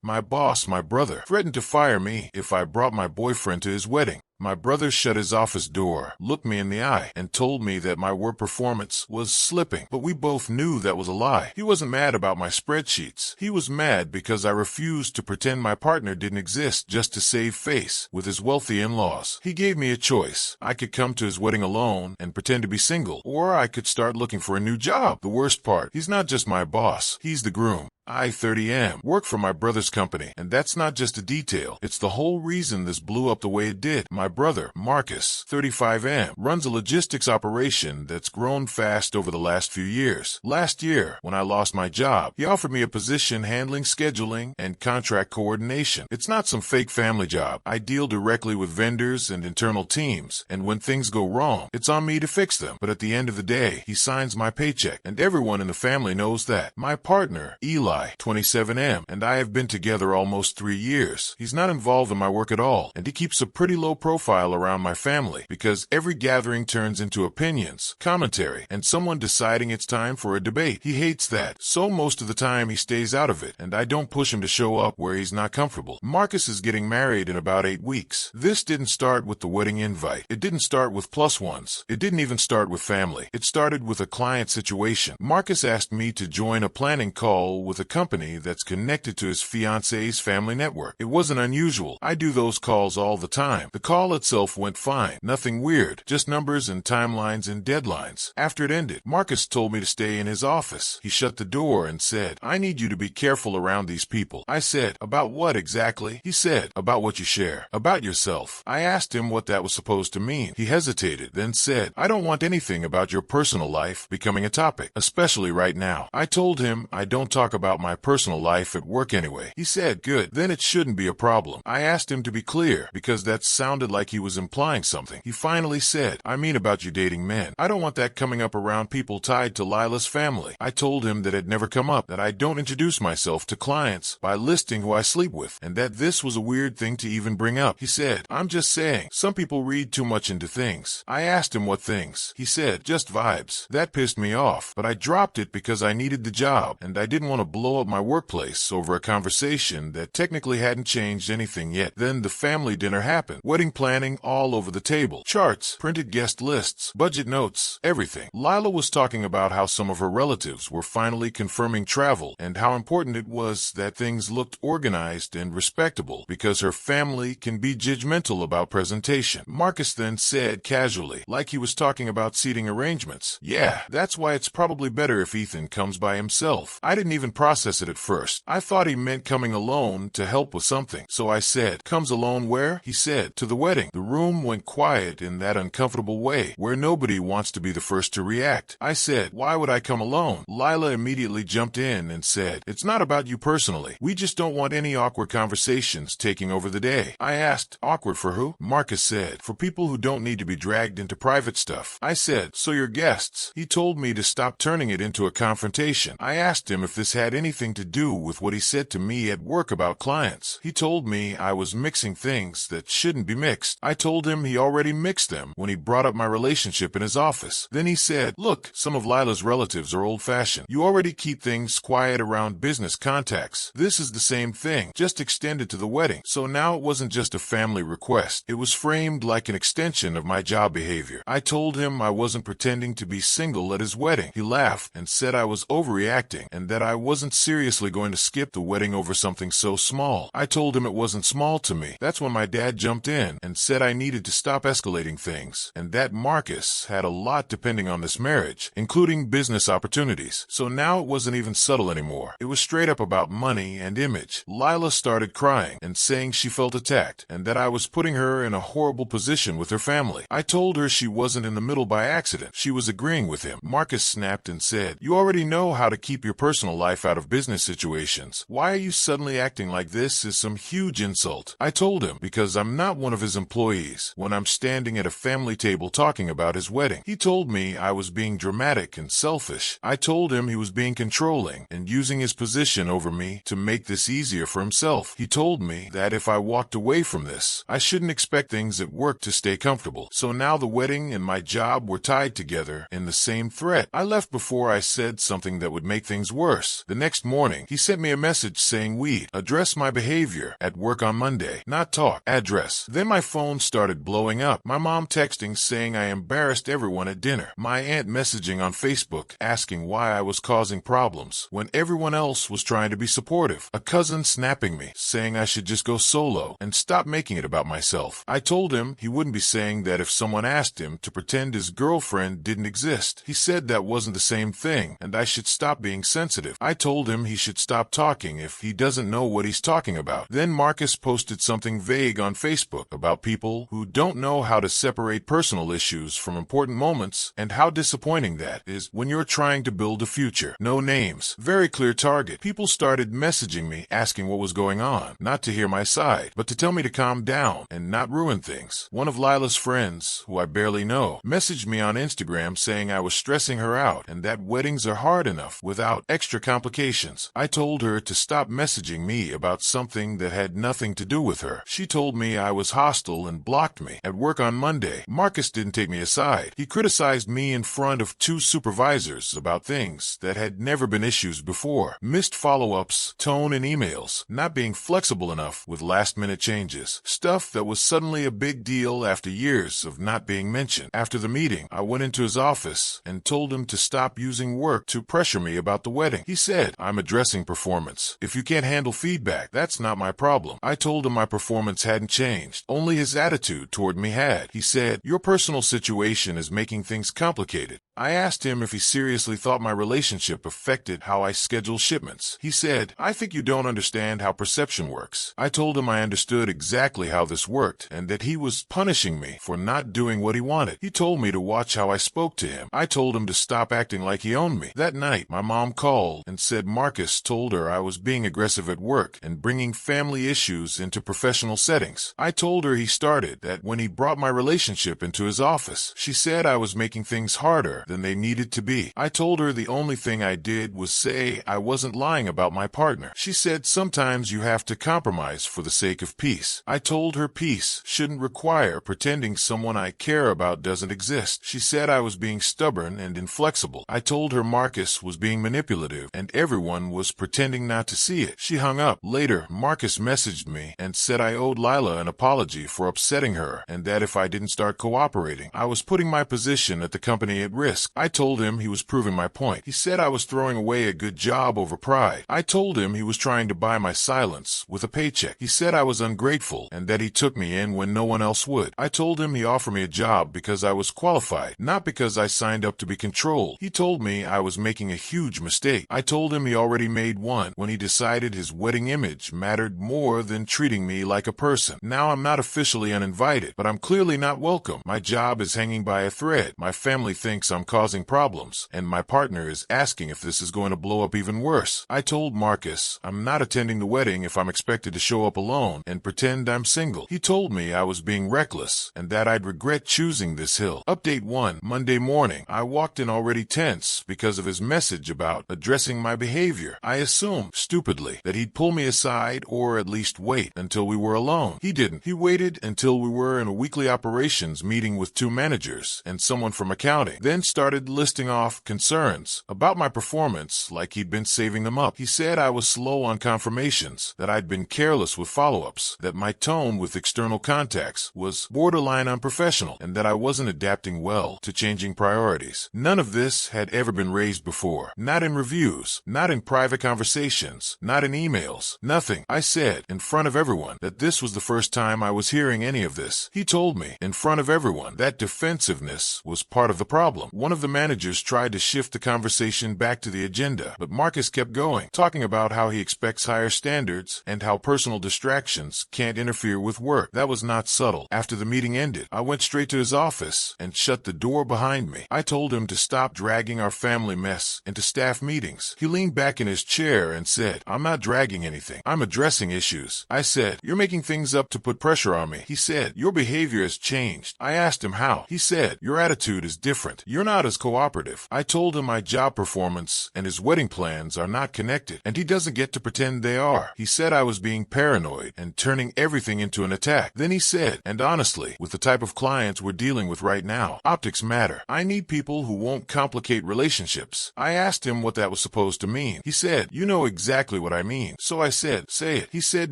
My boss, my brother, threatened to fire me if I brought my boyfriend to his wedding. My brother shut his office door, looked me in the eye, and told me that my work performance was slipping, but we both knew that was a lie. He wasn't mad about my spreadsheets. He was mad because I refused to pretend my partner didn't exist just to save face with his wealthy in-laws. He gave me a choice. I could come to his wedding alone and pretend to be single, or I could start looking for a new job. The worst part, he's not just my boss, he's the groom. I, 30M, work for my brother's company, and that's not just a detail. It's the whole reason this blew up the way it did. My brother, Marcus, 35M, runs a logistics operation that's grown fast over the last few years. Last year, when I lost my job, he offered me a position handling scheduling and contract coordination. It's not some fake family job. I deal directly with vendors and internal teams, and when things go wrong, it's on me to fix them. But at the end of the day, he signs my paycheck, and everyone in the family knows that. My partner, Eli, 27M, and I have been together almost 3 years. He's not involved in my work at all, and he keeps a pretty low profile around my family because every gathering turns into opinions, commentary, and someone deciding it's time for a debate. He hates that, so most of the time he stays out of it, and I don't push him to show up where he's not comfortable. Marcus is getting married in about 8 weeks. This didn't start with the wedding invite. It didn't start with plus ones. It didn't even start with family. It started with a client situation. Marcus asked me to join a planning call with a company that's connected to his fiance's family network. It wasn't unusual. I do those calls all the time. The call itself went fine. Nothing weird. Just numbers and timelines and deadlines. After it ended, Marcus told me to stay in his office. He shut the door and said, "I need you to be careful around these people." I said, "About what exactly?" He said, "About what you share. About yourself." I asked him what that was supposed to mean. He hesitated, then said, "I don't want anything about your personal life becoming a topic, especially right now." I told him I don't talk about my personal life at work anyway. He said, "Good, then it shouldn't be a problem." I asked him to be clear because that sounded like he was implying something. He finally said, "I mean about you dating men. I don't want that coming up around people tied to Lila's family." I told him that it never come up, that I don't introduce myself to clients by listing who I sleep with, and that this was a weird thing to even bring up. He said, "I'm just saying, some people read too much into things." I asked him what things. He said, "Just vibes." That pissed me off, but I dropped it because I needed the job, and I didn't want to blow up my workplace over a conversation that technically hadn't changed anything yet. Then the family dinner happened. Wedding planning all over the table. Charts, printed guest lists, budget notes, everything. Lila was talking about how some of her relatives were finally confirming travel and how important it was that things looked organized and respectable because her family can be judgmental about presentation. Marcus then said casually, like he was talking about seating arrangements, "Yeah, that's why it's probably better if Ethan comes by himself." I didn't even process it at first. I thought he meant coming alone to help with something. So I said, "Comes alone where?" He said, "To the wedding." The room went quiet in that uncomfortable way where nobody wants to be the first to react. I said, "Why would I come alone?" Lila immediately jumped in and said, "It's not about you personally. We just don't want any awkward conversations taking over the day." I asked, "Awkward for who?" Marcus said, "For people who don't need to be dragged into private stuff." I said, "So your guests?" He told me to stop turning it into a confrontation. I asked him if this had anything to do with what he said to me at work about clients. He told me I was mixing things that shouldn't be mixed. I told him he already mixed them when he brought up my relationship in his office. Then he said, "Look, some of Lila's relatives are old-fashioned. You already keep things quiet around business contacts. This is the same thing, just extended to the wedding." So now it wasn't just a family request. It was framed like an extension of my job behavior. I told him I wasn't pretending to be single at his wedding. He laughed and said I was overreacting and that I wasn't seriously going to skip the wedding over something so small. I told him it wasn't small to me. That's when my dad jumped in and said I needed to stop escalating things, and that Marcus had a lot depending on this marriage, including business opportunities. So now it wasn't even subtle anymore. It was straight up about money and image. Lila started crying and saying she felt attacked and that I was putting her in a horrible position with her family. I told her she wasn't in the middle by accident. She was agreeing with him. Marcus snapped and said, "You already know how to keep your personal life out of business situations. Why are you suddenly acting like this is some huge insult?" I told him, because I'm not one of his employees when I'm standing at a family table talking about his wedding. He told me I was being dramatic and selfish. I told him he was being controlling and using his position over me to make this easier for himself. He told me that if I walked away from this, I shouldn't expect things at work to stay comfortable. So now the wedding and my job were tied together in the same thread. I left before I said something that would make things worse. The next morning, he sent me a message saying we'd address my behavior at work on Monday, not talk. Address. Then my phone started blowing up. My mom texting saying I embarrassed everyone at dinner. My aunt messaging on Facebook asking why I was causing problems when everyone else was trying to be supportive. A cousin snapping me saying I should just go solo and stop making it about myself. I told him he wouldn't be saying that if someone asked him to pretend his girlfriend didn't exist. He said that wasn't the same thing and I should stop being sensitive. I told him he should stop talking if he doesn't know what he's talking about. Then Marcus posted something vague on Facebook about people who don't know how to separate personal issues from important moments and how disappointing that is when you're trying to build a future. No names. Very clear target. People started messaging me asking what was going on, not to hear my side, but to tell me to calm down and not ruin things. One of Lila's friends, who I barely know, messaged me on Instagram saying I was stressing her out and that weddings are hard enough without extra complications. I told her to stop messaging me about something that had nothing to do with her. She told me I was hostile and blocked me. At work on Monday, Marcus didn't take me aside. He criticized me in front of 2 supervisors about things that had never been issues before. Missed follow-ups, tone in emails, not being flexible enough with last-minute changes. Stuff that was suddenly a big deal after years of not being mentioned. After the meeting, I went into his office and told him to stop using work to pressure me about the wedding. He said, I'm addressing performance. If you can't handle feedback, that's not my problem. I told him my performance hadn't changed. Only his attitude toward me had. He said, your personal situation is making things complicated. I asked him if he seriously thought my relationship affected how I schedule shipments. He said, I think you don't understand how perception works. I told him I understood exactly how this worked and that he was punishing me for not doing what he wanted. He told me to watch how I spoke to him. I told him to stop acting like he owned me. That night, my mom called and said Marcus told her I was being aggressive at work and bringing family issues into professional settings. I told her he started that when he brought my relationship into his office. She said I was making things harder than they needed to be. I told her the only thing I did was say I wasn't lying about my partner. She said sometimes you have to compromise for the sake of peace. I told her peace shouldn't require pretending someone I care about doesn't exist. She said I was being stubborn and inflexible. I told her Marcus was being manipulative and everyone was pretending not to see it. She hung up. Later, Marcus messaged me and said I owed Lila an apology for upsetting her and that if I didn't start cooperating, I was putting my position at the company at risk. I told him he was proving my point. He said I was throwing away a good job over pride. I told him he was trying to buy my silence with a paycheck. He said I was ungrateful and that he took me in when no one else would. I told him he offered me a job because I was qualified, not because I signed up to be controlled. He told me I was making a huge mistake. I told him he already made one when he decided his wedding image mattered more than treating me like a person. Now I'm not officially uninvited, but I'm clearly not welcome. My job is hanging by a thread. My family thinks I'm causing problems, and my partner is asking if this is going to blow up even worse. I told Marcus I'm not attending the wedding if I'm expected to show up alone and pretend I'm single. He told me I was being reckless and that I'd regret choosing this hill. Update 1. Monday morning. I walked in already tense because of his message about addressing my behavior. I assumed, stupidly, that he'd pull me aside or at least wait until we were alone. He didn't. He waited until we were in a weekly operations meeting with 2 managers and someone from accounting, then started listing off concerns about my performance like he'd been saving them up. He said I was slow on confirmations, that I'd been careless with follow-ups, that my tone with external contacts was borderline unprofessional, and that I wasn't adapting well to changing priorities. None of this had ever been raised before. Not in reviews, not in private conversations, not in emails, nothing. I said, in front of everyone, that this was the first time I was hearing any of this. He told me, in front of everyone, that defensiveness was part of the problem. One of the managers tried to shift the conversation back to the agenda, but Marcus kept going, talking about how he expects higher standards and how personal distractions can't interfere with work. That was not subtle. After the meeting ended, I went straight to his office and shut the door behind me. I told him to stop dragging our family mess into staff meetings. He leaned back in his chair and said, I'm not dragging anything. I'm addressing issues. I said, you're making things up to put pressure on me. He said, your behavior has changed. I asked him how. He said, your attitude is different. You're not as cooperative. I told him my job performance and his wedding plans are not connected, and he doesn't get to pretend they are. He said I was being paranoid and turning everything into an attack. Then he said, and honestly, with the type of clients we're dealing with right now, optics matter. I need people who won't complicate relationships. I asked him what that was supposed to mean. He said, you know exactly what I mean. So I said, say it. He said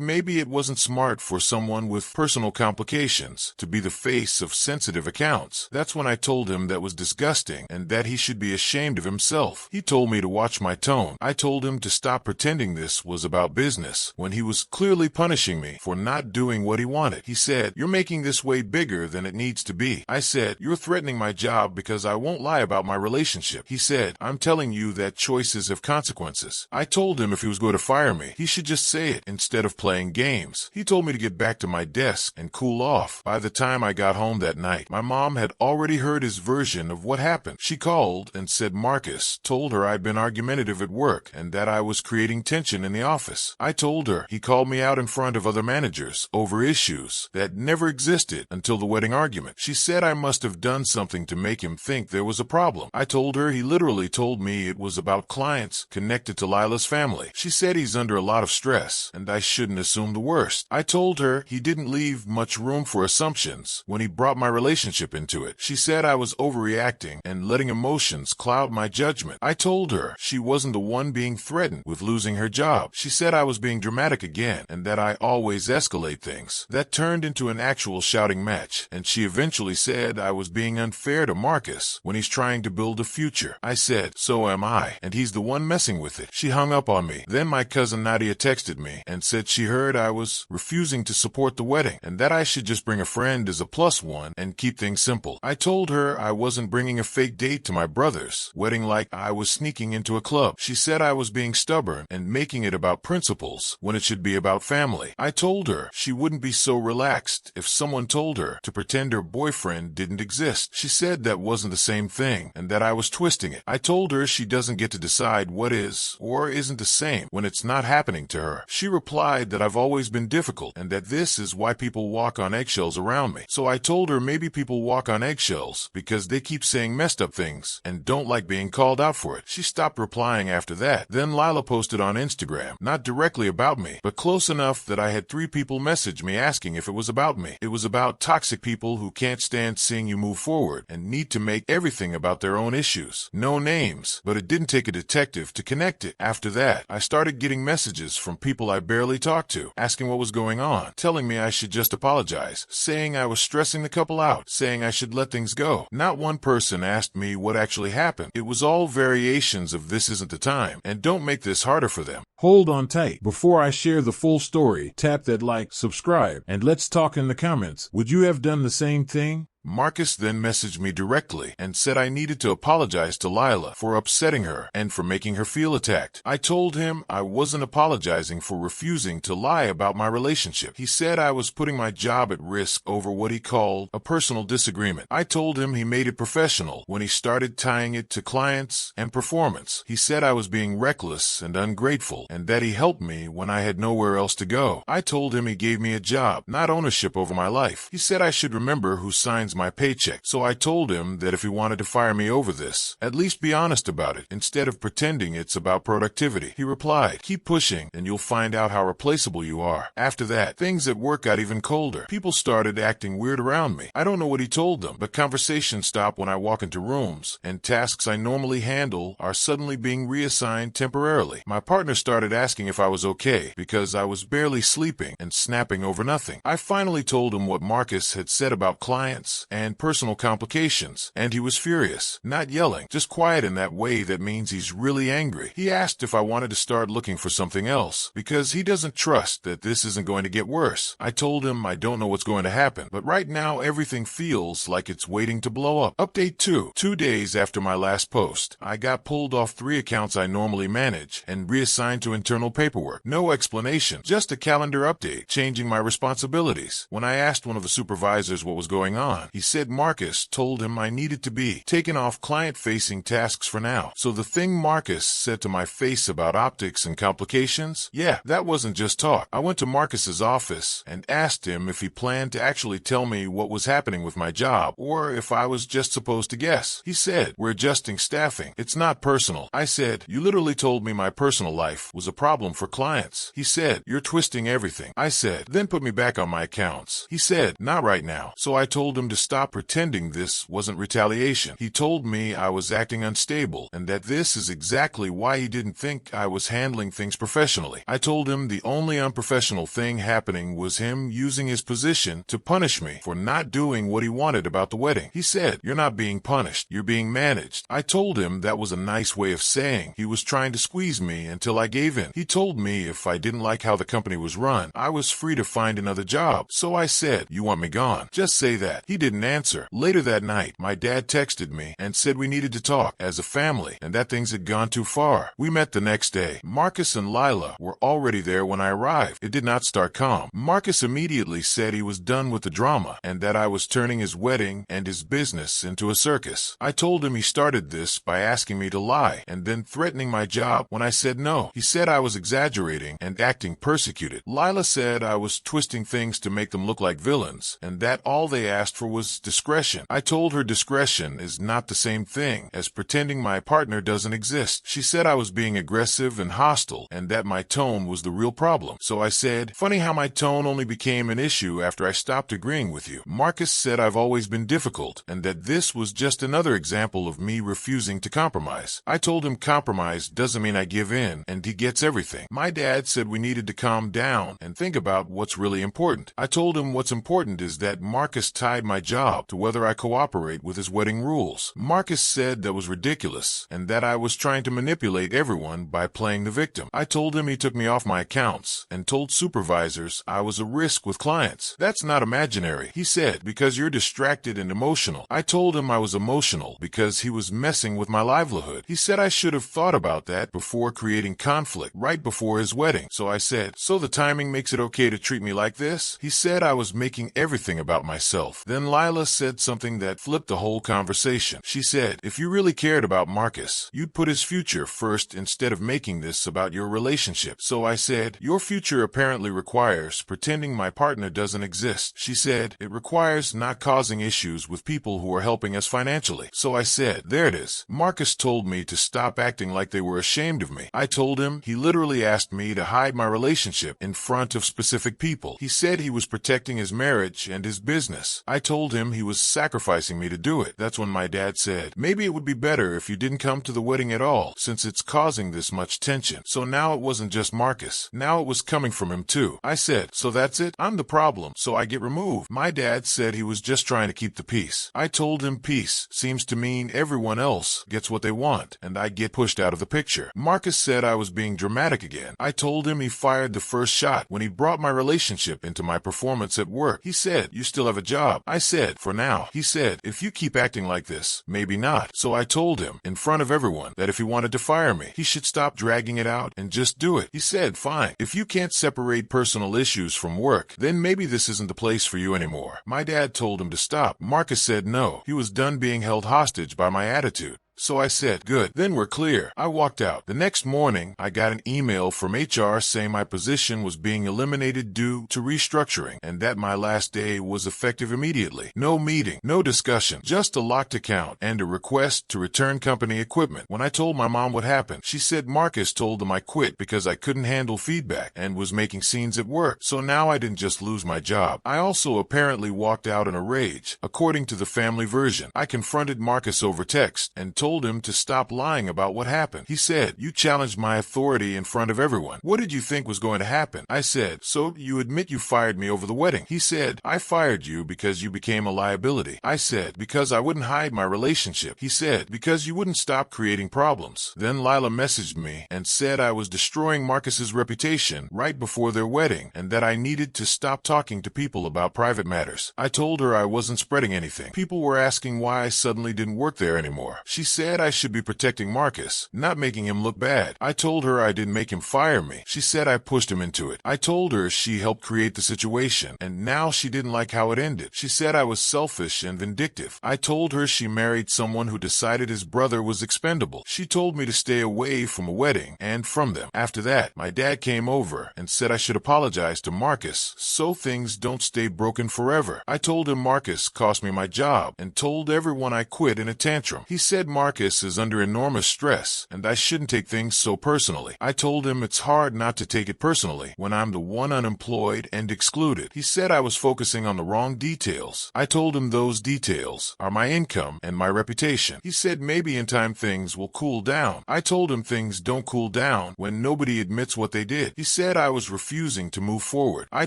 maybe it wasn't smart for someone with personal complications to be the face of sensitive accounts. That's when I told him that was disgusting and that he should be ashamed of himself. He told me to watch my tone. I told him to stop pretending this was about business when he was clearly punishing me for not doing what he wanted. He said, you're making this way bigger than it needs to be. I said, you're threatening my job because I won't lie about my relationship. He said, I'm telling you that choices have consequences. I told him if he was going to fire me, he should just say it instead of playing games. He told me to get back to my desk and cool off. By the time I got home that night, my mom had already heard his version of what happened. She called and said Marcus told her I'd been argumentative at work and that I was creating tension in the office. I told her he called me out in front of other managers over issues that never existed until the wedding argument. She said I must have done something to make him think there was a problem. I told her he literally told me it was about clients connected to Lila's family. She said he's under a lot of stress and I shouldn't assume the worst. I told her he didn't leave much room for assumptions when he brought my relationship into it. She said I was overreacting and letting emotions cloud my judgment. I told her she wasn't the one being threatened with losing her job. She said I was being dramatic again and that I always escalate things. That turned into an actual shouting match, and she eventually said I was being unfair to Marcus when he's trying to build a future. I said, so am I, and he's the one messing with it. She hung up on me. Then my cousin Nadia texted me and said she heard I was refusing to support the wedding and that I should just bring a friend as a plus one and keep things simple. I told her I wasn't bringing a fake date to my brother's wedding like I was sneaking into a club. She said I was being stubborn and making it about principles when it should be about family. I told her she wouldn't be so relaxed if someone told her to pretend her boyfriend didn't exist. She said that wasn't the same thing and that I was twisting it. I told her she doesn't get to decide what is or isn't the same when it's not happening to her. She replied that I've always been difficult and that this is why people walk on eggshells around me. So I told her maybe people walk on eggshells because they keep saying messed up things and don't like being called out for it. She stopped replying after that. Then Lila posted on Instagram, not directly about me, but close enough that I had 3 people message me asking if it was about me. It was about toxic people who can't stand seeing you move forward and need to make everything about their own issues. No names, but it didn't take a detective to connect it. After that, I started getting messages from people I barely talked to, asking what was going on, telling me I should just apologize, saying I was stressing the couple out, saying I should let things go. Not one person asked me what actually happened. It was all variations of this isn't the time, and don't make this harder for them. Hold on tight. Before I share the full story, tap that like, subscribe, and let's talk in the comments. Would you have done the same thing? Marcus then messaged me directly and said I needed to apologize to Lila for upsetting her and for making her feel attacked. I told him I wasn't apologizing for refusing to lie about my relationship. He said I was putting my job at risk over what he called a personal disagreement. I told him he made it professional when he started tying it to clients and performance. He said I was being reckless and ungrateful and that he helped me when I had nowhere else to go. I told him he gave me a job, not ownership over my life. He said I should remember who signs my paycheck. So I told him that if he wanted to fire me over this, at least be honest about it instead of pretending it's about productivity. He replied, keep pushing and you'll find out how replaceable you are. After that, things at work got even colder. People started acting weird around me. I don't know what he told them, but conversations stop when I walk into rooms and tasks I normally handle are suddenly being reassigned temporarily. My partner started asking if I was okay because I was barely sleeping and snapping over nothing. I finally told him what Marcus had said about clients and personal complications, and he was furious, not yelling, just quiet in that way that means he's really angry. He asked if I wanted to start looking for something else because he doesn't trust that this isn't going to get worse. I told him I don't know what's going to happen, but right now everything feels like it's waiting to blow up. Update 2. 2 days after my last post, I got pulled off 3 accounts I normally manage and reassigned to internal paperwork. No explanation, just a calendar update, changing my responsibilities. When I asked one of the supervisors what was going on, he said Marcus told him I needed to be taken off client-facing tasks for now. So the thing Marcus said to my face about optics and complications, yeah, that wasn't just talk. I went to Marcus's office and asked him if he planned to actually tell me what was happening with my job or if I was just supposed to guess. He said, we're adjusting staffing. It's not personal. I said, you literally told me my personal life was a problem for clients. He said, you're twisting everything. I said, then put me back on my accounts. He said, not right now. So I told him to stop pretending this wasn't retaliation. He told me I was acting unstable and that this is exactly why he didn't think I was handling things professionally. I told him the only unprofessional thing happening was him using his position to punish me for not doing what he wanted about the wedding. He said, "You're not being punished, you're being managed." I told him that was a nice way of saying he was trying to squeeze me until I gave in. He told me if I didn't like how the company was run, I was free to find another job. So I said, "You want me gone? Just say that." He didn't answer. Later that night, my dad texted me and said we needed to talk as a family and that things had gone too far. We met the next day. Marcus and Lila were already there when I arrived. It did not start calm. Marcus immediately said he was done with the drama and that I was turning his wedding and his business into a circus. I told him he started this by asking me to lie and then threatening my job when I said no. He said I was exaggerating and acting persecuted. Lila said I was twisting things to make them look like villains and that all they asked for was discretion. I told her discretion is not the same thing as pretending my partner doesn't exist. She said I was being aggressive and hostile and that my tone was the real problem. So I said, "Funny how my tone only became an issue after I stopped agreeing with you." Marcus said I've always been difficult and that this was just another example of me refusing to compromise. I told him compromise doesn't mean I give in and he gets everything. My dad said we needed to calm down and think about what's really important. I told him what's important is that Marcus tied my job to whether I cooperate with his wedding rules. Marcus said that was ridiculous and that I was trying to manipulate everyone by playing the victim. I told him he took me off my accounts and told supervisors I was a risk with clients. That's not imaginary, he said, because you're distracted and emotional. I told him I was emotional because he was messing with my livelihood. He said I should have thought about that before creating conflict right before his wedding. So I said, "So the timing makes it okay to treat me like this?" He said I was making everything about myself. Then Lila said something that flipped the whole conversation. She said, "If you really cared about Marcus, you'd put his future first instead of making this about your relationship." So I said, "Your future apparently requires pretending my partner doesn't exist." She said, "It requires not causing issues with people who are helping us financially." So I said, "There it is." Marcus told me to stop acting like they were ashamed of me. I told him he literally asked me to hide my relationship in front of specific people. He said he was protecting his marriage and his business. I told him he was sacrificing me to do it. That's when my dad said, "Maybe it would be better if you didn't come to the wedding at all, since it's causing this much tension." So now it wasn't just Marcus. Now it was coming from him too. I said, "So that's it? I'm the problem, so I get removed." My dad said he was just trying to keep the peace. I told him peace seems to mean everyone else gets what they want, and I get pushed out of the picture. Marcus said I was being dramatic again. I told him he fired the first shot when he brought my relationship into my performance at work. He said, "You still have a job." I said, "For now." He said, "If you keep acting like this, maybe not." So I told him, in front of everyone, that if he wanted to fire me, he should stop dragging it out and just do it. He said, "Fine. If you can't separate personal issues from work, then maybe this isn't the place for you anymore." My dad told him to stop. Marcus said no. He was done being held hostage by my attitude. So I said, "Good, then we're clear." I walked out. The next morning, I got an email from HR saying my position was being eliminated due to restructuring and that my last day was effective immediately. No meeting, no discussion, just a locked account and a request to return company equipment. When I told my mom what happened, she said Marcus told them I quit because I couldn't handle feedback and was making scenes at work. So now I didn't just lose my job. I also apparently walked out in a rage. According to the family version, I confronted Marcus over text and told him to stop lying about what happened. He said, "You challenged my authority in front of everyone. What did you think was going to happen?" I said, "So you admit you fired me over the wedding?" He said, "I fired you because you became a liability." I said, "Because I wouldn't hide my relationship." He said, "Because you wouldn't stop creating problems." Then Lila messaged me and said I was destroying Marcus's reputation right before their wedding and that I needed to stop talking to people about private matters. I told her I wasn't spreading anything. People were asking why I suddenly didn't work there anymore. She said I should be protecting Marcus, not making him look bad. I told her I didn't make him fire me. She said I pushed him into it. I told her she helped create the situation, and now she didn't like how it ended. She said I was selfish and vindictive. I told her she married someone who decided his brother was expendable. She told me to stay away from a wedding and from them. After that, my dad came over and said I should apologize to Marcus so things don't stay broken forever. I told him Marcus cost me my job and told everyone I quit in a tantrum. He said Marcus Marcus is under enormous stress, and I shouldn't take things so personally. I told him it's hard not to take it personally when I'm the one unemployed and excluded. He said I was focusing on the wrong details. I told him those details are my income and my reputation. He said maybe in time things will cool down. I told him things don't cool down when nobody admits what they did. He said I was refusing to move forward. I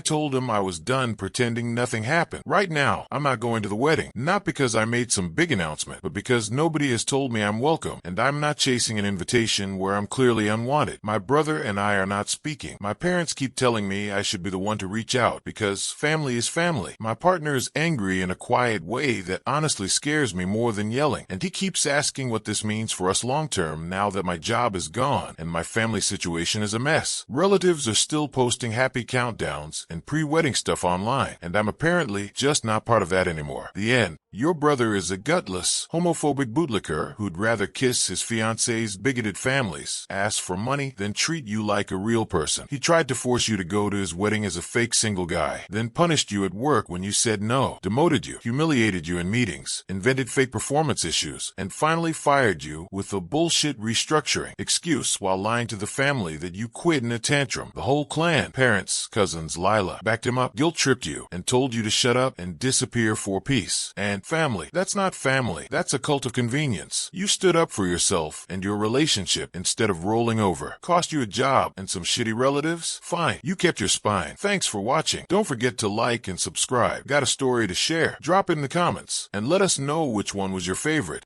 told him I was done pretending nothing happened. Right now, I'm not going to the wedding, not because I made some big announcement, but because nobody has told me I'm welcome, and I'm not chasing an invitation where I'm clearly unwanted. My brother and I are not speaking. My parents keep telling me I should be the one to reach out because family is family. My partner is angry in a quiet way that honestly scares me more than yelling, and he keeps asking what this means for us long term now that my job is gone and my family situation is a mess. Relatives are still posting happy countdowns and pre-wedding stuff online, and I'm apparently just not part of that anymore. The end. Your brother is a gutless, homophobic bootlicker who'd rather kiss his fiance's bigoted family's ass for money than treat you like a real person. He tried to force you to go to his wedding as a fake single guy, then punished you at work when you said no, demoted you, humiliated you in meetings, invented fake performance issues, and finally fired you with a bullshit restructuring excuse while lying to the family that you quit in a tantrum. The whole clan, parents, cousins, Lila, backed him up, guilt-tripped you, and told you to shut up and disappear for peace. And family, that's not family. That's a cult of convenience. You stood up for yourself and your relationship instead of rolling over. Cost you a job and some shitty relatives? Fine. You kept your spine. Thanks for watching. Don't forget to like and subscribe. Got a story to share? Drop it in the comments and let us know which one was your favorite.